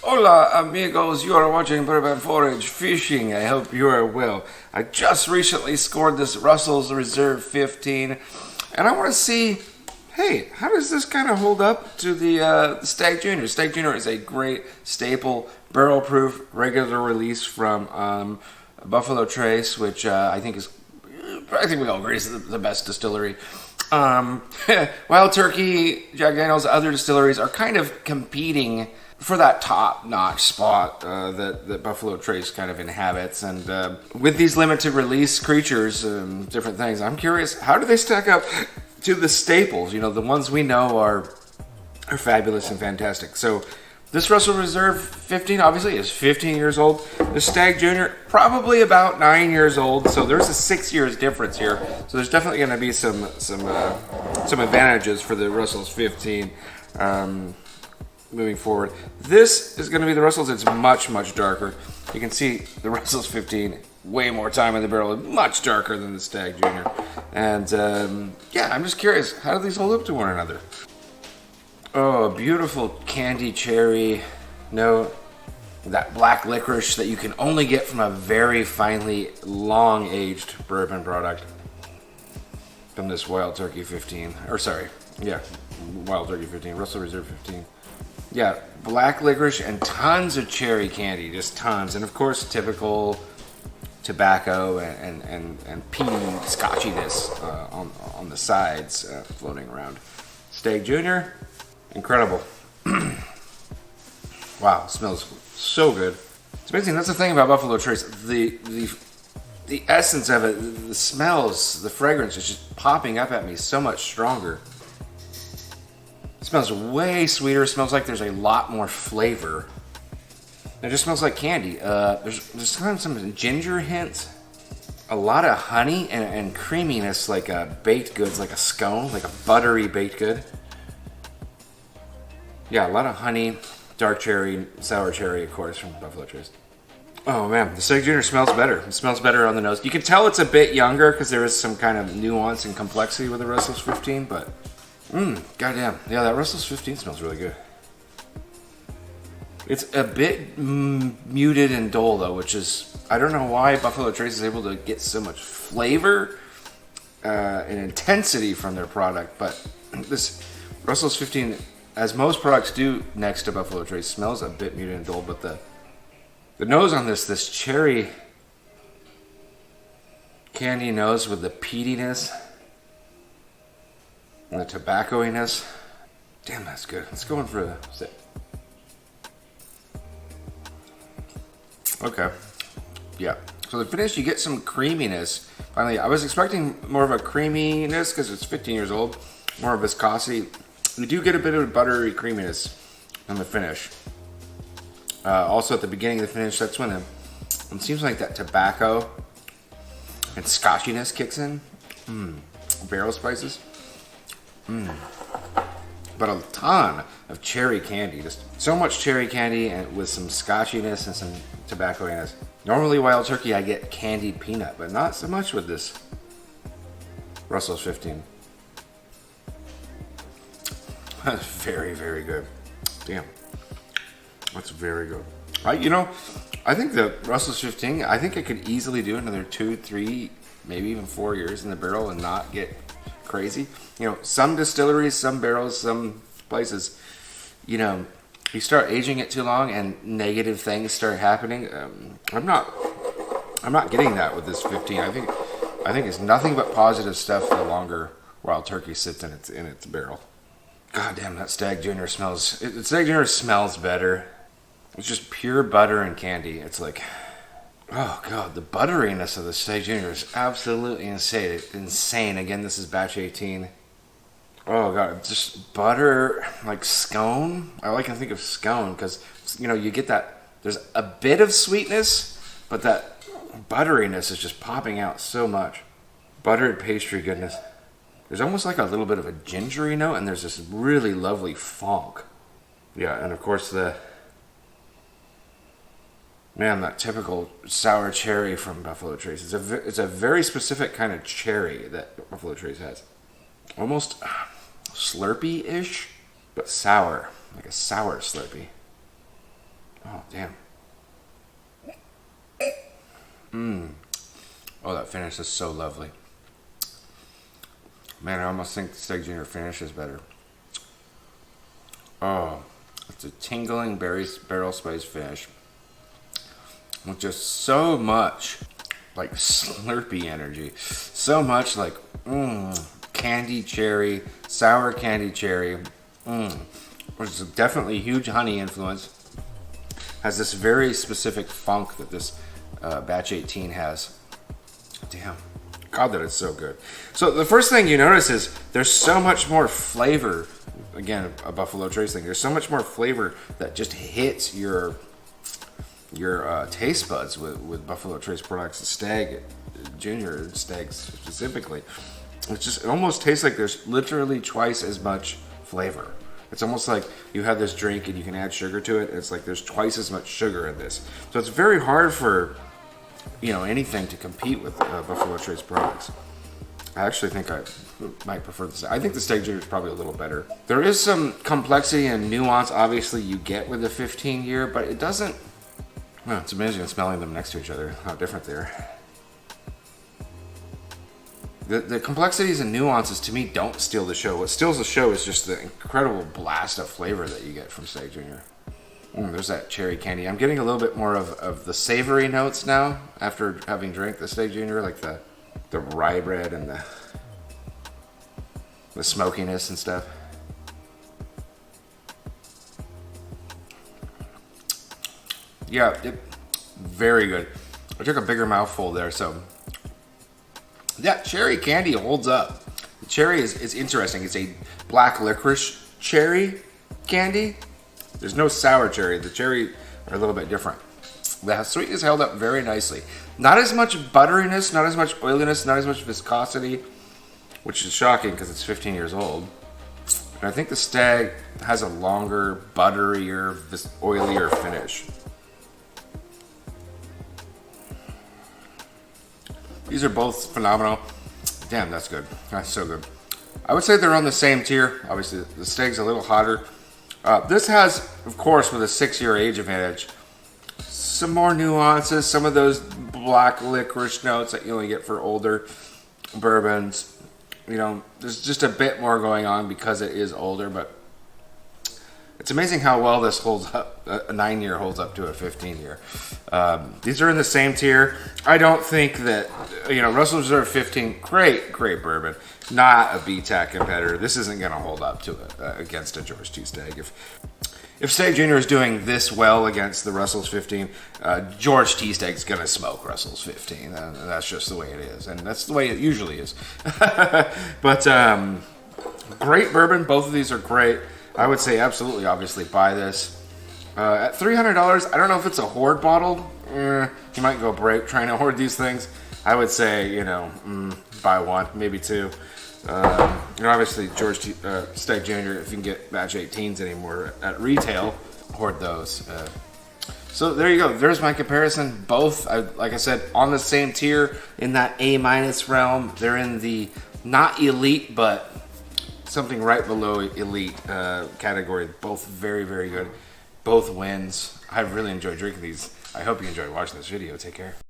Hola amigos, you are watching Bourbon Forage Fishing. I hope you are well. I just recently scored this Russell's Reserve 15 and I want to see, hey, how does this kind of hold up to the Stagg Junior? Stagg Junior is a great staple, barrel-proof, regular release from Buffalo Trace, which I think we all agree is the best distillery. Wild Turkey, Jack Daniel's, other distilleries are kind of competing for that top-notch spot that Buffalo Trace kind of inhabits. And with these limited release creatures, different things, I'm curious, how do they stack up to the staples? You know, the ones we know are fabulous and fantastic. So this Russell Reserve 15 obviously is 15 years old. The Stagg Junior probably about 9 years old. So there's a 6 years difference here. So there's definitely going to be some advantages for the Russell's 15 moving forward. This is going to be the Russell's. It's much darker. You can see the Russell's 15 way more time in the barrel, much darker than the Stagg Junior. And yeah, I'm just curious, how do these hold up to one another? Oh, beautiful candy cherry note. That black licorice that you can only get from a very finely long-aged bourbon product from this Wild Turkey 15. Or sorry, yeah, Wild Turkey 15, Russell Reserve 15. Yeah, black licorice and tons of cherry candy, just tons. And of course, typical tobacco and peaty scotchiness on the sides floating around. Stagg Junior, incredible. Wow, smells so good. It's amazing. That's the thing about Buffalo Trace. The essence of it, the smells, the fragrance is just popping up at me so much stronger. It smells way sweeter. It smells like there's a lot more flavor. It just smells like candy. There's kind of some ginger hints. A lot of honey and creaminess, like baked goods, like a scone, like a buttery baked good. Yeah, a lot of honey, dark cherry, sour cherry, of course, from Buffalo Trace. Oh man, the Stagg Junior smells better. It smells better on the nose. You can tell it's a bit younger because there is some kind of nuance and complexity with the Russell's 15, but goddamn. Yeah, that Russell's 15 smells really good. It's a bit muted and dull though, which is, I don't know why Buffalo Trace is able to get so much flavor and intensity from their product, but this Russell's 15, as most products do next to Buffalo Trace, smells a bit muted and dull, but the nose on this cherry candy nose with the peatiness and the tobacco-iness. Damn, that's good. Let's go in for a sip. Okay. Yeah. So the finish, you get some creaminess. Finally, I was expecting more of a creaminess because it's 15 years old. More viscosity. You do get a bit of buttery creaminess on the finish. Also at the beginning of the finish, that's when it seems like that tobacco and scotchiness kicks in. Barrel spices. But a ton of cherry candy, just so much cherry candy and with some scotchiness and some tobacco-iness. Normally Wild Turkey I get candied peanut, but not so much with this Russell's 15. That's very good. Damn, that's very good. I think the Russell's 15, I think I could easily do another 2, 3, maybe even 4 years in the barrel and not get crazy. You know, some distilleries, some barrels, some places, you know, you start aging it too long and negative things start happening. I'm not getting that with this 15. I think it's nothing but positive stuff the longer Wild Turkey sits in its barrel. God damn, that Stagg Junior smells. Stagg Junior smells better. It's just pure butter and candy. It's like, oh god, the butteriness of the Stagg Junior is absolutely insane. Again, this is batch 18. Oh god, just butter, like scone. I like to think of scone because, you know, you get that, there's a bit of sweetness, but that butteriness is just popping out so much. Buttered pastry goodness. There's almost like a little bit of a gingery note, and there's this really lovely funk. Yeah, and of course that typical sour cherry from Buffalo Trace. It's a very specific kind of cherry that Buffalo Trace has. Almost Slurpee-ish, but sour, like a sour Slurpee. damn. Oh, that finish is so lovely. Man, I almost think the Stagg Junior finish is better. Oh, it's a tingling barrel spice finish with just so much like Slurpee energy, so much like candy cherry, sour candy cherry, which is definitely huge honey influence. Has this very specific funk that this batch 18 has. Damn. God, that is so good. So the first thing you notice is there's so much more flavor. Again, a Buffalo Trace thing. There's so much more flavor that just hits your taste buds with Buffalo Trace products, the Stagg Junior, Stagg specifically. It almost tastes like there's literally twice as much flavor. It's almost like you have this drink and you can add sugar to it. It's like there's twice as much sugar in this. So it's very hard for anything to compete with Buffalo Trace products. I actually think I might prefer this. I think the Stagg Junior is probably a little better. There is some complexity and nuance, obviously, you get with the 15 year, but it doesn't. Well, it's amazing smelling them next to each other, how different they are. The complexities and nuances to me don't steal the show. What steals the show is just the incredible blast of flavor that you get from Stagg Junior. There's that cherry candy. I'm getting a little bit more of the savory notes now after having drank the Stagg Junior, like the rye bread and the smokiness and stuff. Yeah, very good. I took a bigger mouthful there, so that cherry candy holds up. The cherry is interesting. It's a black licorice cherry candy. There's no sour cherry. The cherry are a little bit different. The sweetness held up very nicely. Not as much butteriness, not as much oiliness, not as much viscosity, which is shocking because it's 15 years old. And I think the Stagg has a longer, butterier, oilier finish. These are both phenomenal. Damn, that's good. That's so good. I would say they're on the same tier. Obviously, the Stagg's a little hotter. This has, of course, with a 6-year age advantage, some more nuances, some of those black licorice notes that you only get for older bourbons. There's just a bit more going on because it is older, but it's amazing how well this holds up. A 9-year holds up to a 15-year. These are in the same tier. I don't think that, Russell's Reserve 15, great bourbon. Not a BTAC competitor. This isn't going to hold up to it against a George T. Stagg. If Stagg Junior is doing this well against the Russell's 15, George T. Stagg's going to smoke Russell's 15. That's just the way it is, and that's the way it usually is. But great bourbon. Both of these are great. I would say absolutely, obviously, buy this. At $300, I don't know if it's a hoard bottle. You might go break trying to hoard these things. I would say, buy one, maybe two. Obviously, Stagg Junior, if you can get batch 18s anymore at retail, hoard those. So there you go. There's my comparison. Both, like I said, on the same tier in that A- realm. They're in the not elite, but something right below elite category. Both very, very good. Both wins. I really enjoyed drinking these. I hope you enjoyed watching this video. Take care.